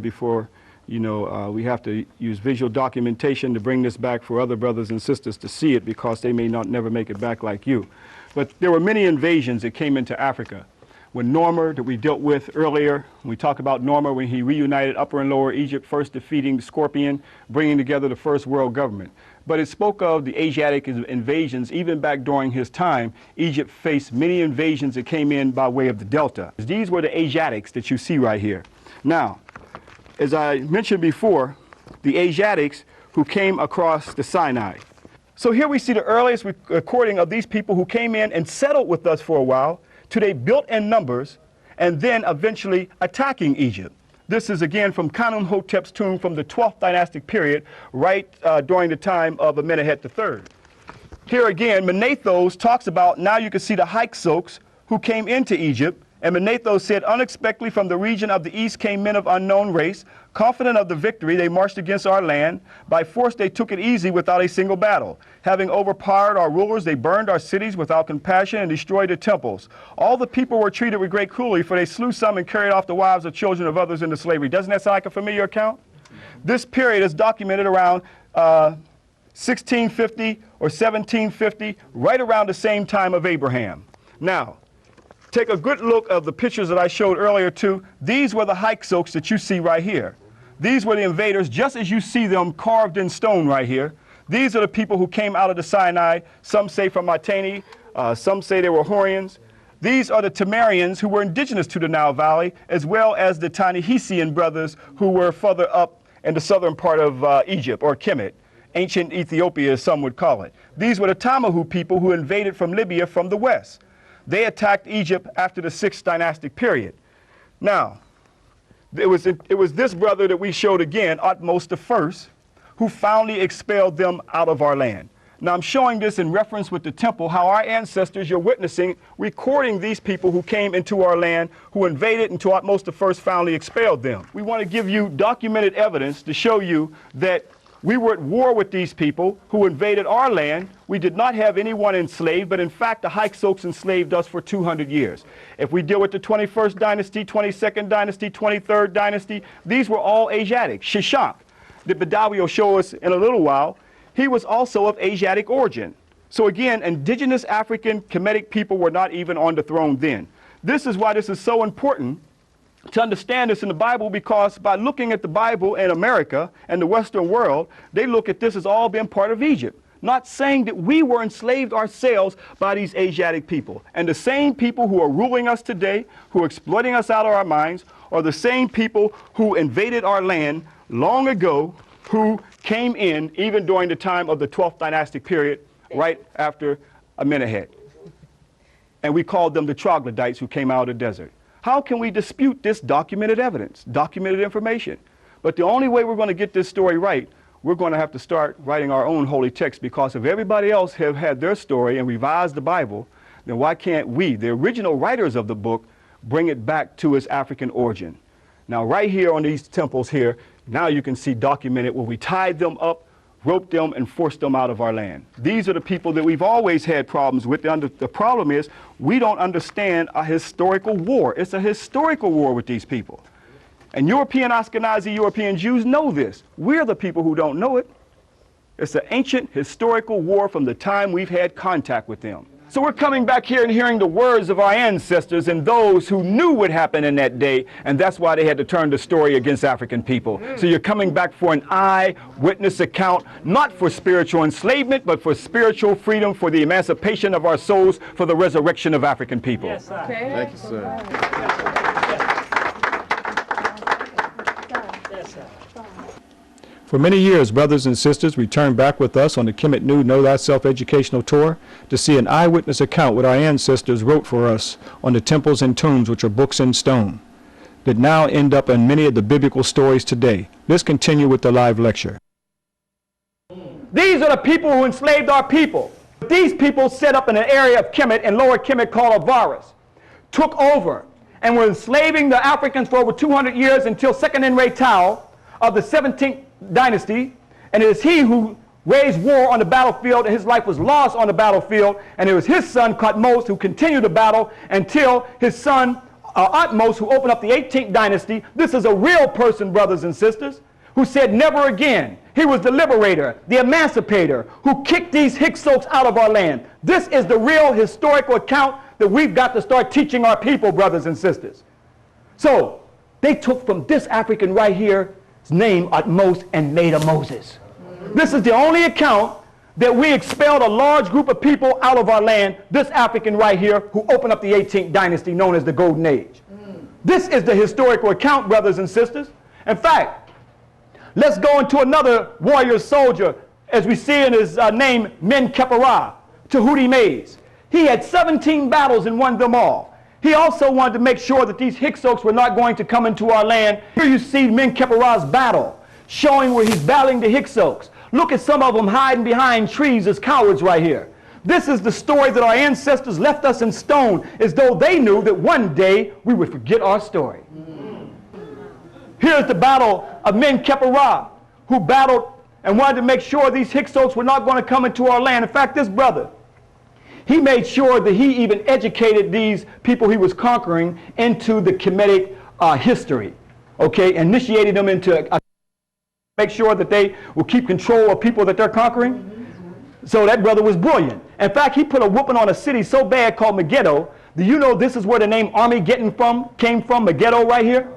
before, we have to use visual documentation to bring this back for other brothers and sisters to see it, because they may not never make it back like you. But there were many invasions that came into Africa. When Normer, that we dealt with earlier, we talk about Normer when he reunited Upper and Lower Egypt, first defeating the Scorpion, bringing together the first world government. But it spoke of the Asiatic invasions. Even back during his time, Egypt faced many invasions that came in by way of the Delta. These were the Asiatics that you see right here. Now, as I mentioned before, the Asiatics who came across the Sinai. So here we see the earliest recording of these people who came in and settled with us for a while, till they built in numbers, and then eventually attacking Egypt. This is again from Khnumhotep's tomb from the 12th dynastic period, right during the time of Amenhotep III. Here again, Menethos talks about, now you can see the Hyksos who came into Egypt. And Menethos said, unexpectedly from the region of the east came men of unknown race. Confident of the victory, they marched against our land. By force they took it easy without a single battle. Having overpowered our rulers, they burned our cities without compassion and destroyed the temples. All the people were treated with great cruelty, for they slew some and carried off the wives of children of others into slavery. Doesn't that sound like a familiar account? This period is documented around 1650 or 1750, right around the same time of Abraham. Now, take a good look of the pictures that I showed earlier too. These were the Hyksos that you see right here. These were the invaders, just as you see them carved in stone right here. These are the people who came out of the Sinai. Some say from Mycenae, some say they were Hurrians. These are the Temerians who were indigenous to the Nile Valley, as well as the Ta-Nehisian brothers who were further up in the southern part of Egypt, or Kemet, ancient Ethiopia as some would call it. These were the Tamahu people who invaded from Libya from the west. They attacked Egypt after the 6th dynastic period. Now, it was this brother that we showed again, Thutmose I, who finally expelled them out of our land. Now, I'm showing this in reference with the temple, how our ancestors, you're witnessing, recording these people who came into our land, who invaded, and Thutmose I finally expelled them. We want to give you documented evidence to show you that we were at war with these people who invaded our land. We did not have anyone enslaved, but in fact, the Hyksos enslaved us for 200 years. If we deal with the 21st dynasty, 22nd dynasty, 23rd dynasty, these were all Asiatic. Shishak, that Badawi will show us in a little while, he was also of Asiatic origin. So again, indigenous African Kemetic people were not even on the throne then. This is why this is so important to understand this in the Bible, because by looking at the Bible in America and the Western world, they look at this as all being part of Egypt, not saying that we were enslaved ourselves by these Asiatic people. And the same people who are ruling us today, who are exploiting us out of our minds, are the same people who invaded our land long ago, who came in even during the time of the 12th dynastic period, right after Amenhotep. And we called them the troglodytes who came out of the desert. How can we dispute this documented evidence, documented information? But the only way we're going to get this story right, we're going to have to start writing our own holy text, because if everybody else have had their story and revised the Bible, then why can't we, the original writers of the book, bring it back to its African origin? Now, right here on these temples here, now you can see documented where we tied them up, roped them, and forced them out of our land. These are the people that we've always had problems with. The problem is we don't understand a historical war. It's a historical war with these people. And European Ashkenazi European Jews know this. We're the people who don't know it. It's an ancient historical war from the time we've had contact with them. So we're coming back here and hearing the words of our ancestors and those who knew what happened in that day, and that's why they had to turn the story against African people. So you're coming back for an eyewitness account, not for spiritual enslavement, but for spiritual freedom, for the emancipation of our souls, for the resurrection of African people. Yes, sir. Okay. Thank you, sir. Yes, sir. For many years, brothers and sisters returned back with us on the Kemet New Know Thyself educational tour to see an eyewitness account what our ancestors wrote for us on the temples and tombs, which are books in stone, that now end up in many of the biblical stories today. Let's continue with the live lecture. These are the people who enslaved our people. These people set up in an area of Kemet and Lower Kemet called Avaris, took over, and were enslaving the Africans for over 200 years until Second Enrei Tao of the 17th dynasty, and it is he who waged war on the battlefield, and his life was lost on the battlefield, and it was his son Thutmose who continued the battle until his son Utmost, who opened up the 18th dynasty. This is a real person, brothers and sisters, who said never again. He was the liberator, the emancipator, who kicked these Hyksos out of our land. This is the real historical account that we've got to start teaching our people, brothers and sisters. So they took from this African right here, his name Utmost, and made a Moses. This is the only account that we expelled a large group of people out of our land, this African right here, who opened up the 18th dynasty known as the Golden Age. This is the historical account, brothers and sisters. In fact, let's go into another warrior soldier, as we see in his name, Men-Keperah, Tahuti Mays. He had 17 battles and won them all. He also wanted to make sure that these Hyksos were not going to come into our land. Here you see Men-Keperah's battle, showing where he's battling the Hyksos. Look at some of them hiding behind trees as cowards right here. This is the story that our ancestors left us in stone, as though they knew that one day we would forget our story. Here's the battle of Men-Keperah, who battled and wanted to make sure these Hyksos were not going to come into our land. In fact, this brother, he made sure that he even educated these people he was conquering into the Kemetic history, okay, initiated them into make sure that they will keep control of people that they're conquering. So that brother was brilliant. In fact, he put a whooping on a city so bad called Megiddo. Do you know this is where the name Armageddon came from, Megiddo right here?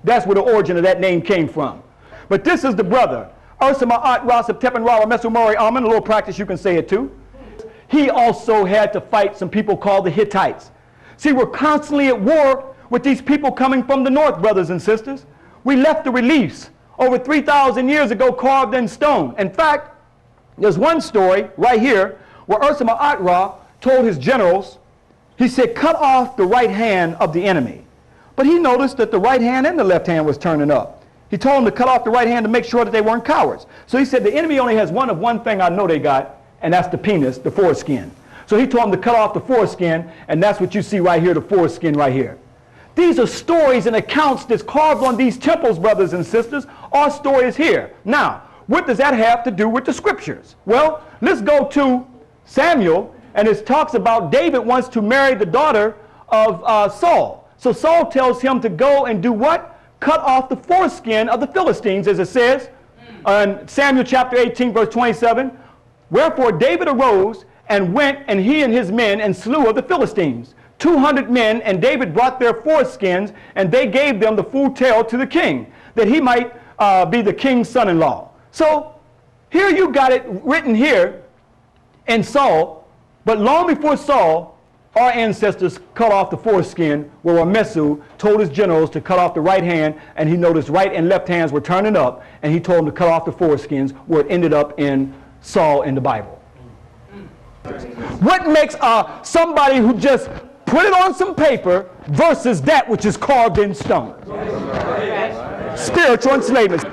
That's where the origin of that name came from. But this is the brother, Ursama At Rasab Tepen Rala Mesumori Amen, a little practice you can say it too. He also had to fight some people called the Hittites. See, we're constantly at war with these people coming from the north, brothers and sisters. We left the reliefs over 3,000 years ago carved in stone. In fact, there's one story right here where Ursama Atra told his generals, he said, cut off the right hand of the enemy. But he noticed that the right hand and the left hand was turning up. He told them to cut off the right hand to make sure that they weren't cowards. So he said, the enemy only has one thing I know they got, and that's the penis, the foreskin. So he told them to cut off the foreskin, and that's what you see right here, the foreskin right here. These are stories and accounts that's carved on these temples, brothers and sisters. Our story is here. Now, what does that have to do with the scriptures? Well, let's go to Samuel, and it talks about David wants to marry the daughter of Saul. So Saul tells him to go and do what? Cut off the foreskin of the Philistines, as it says in Samuel chapter 18, verse 27. Wherefore David arose and went, and he and his men, and slew of the Philistines 200 men, and David brought their foreskins, and they gave them the full tale to the king, that he might be the king's son-in-law. So here you got it written here in Saul, but long before Saul, our ancestors cut off the foreskin, where Ramesu told his generals to cut off the right hand, and he noticed right and left hands were turning up, and he told them to cut off the foreskins, where it ended up in Saul in the Bible. What makes somebody who just put it on some paper versus that which is carved in stone? Spiritual enslavement.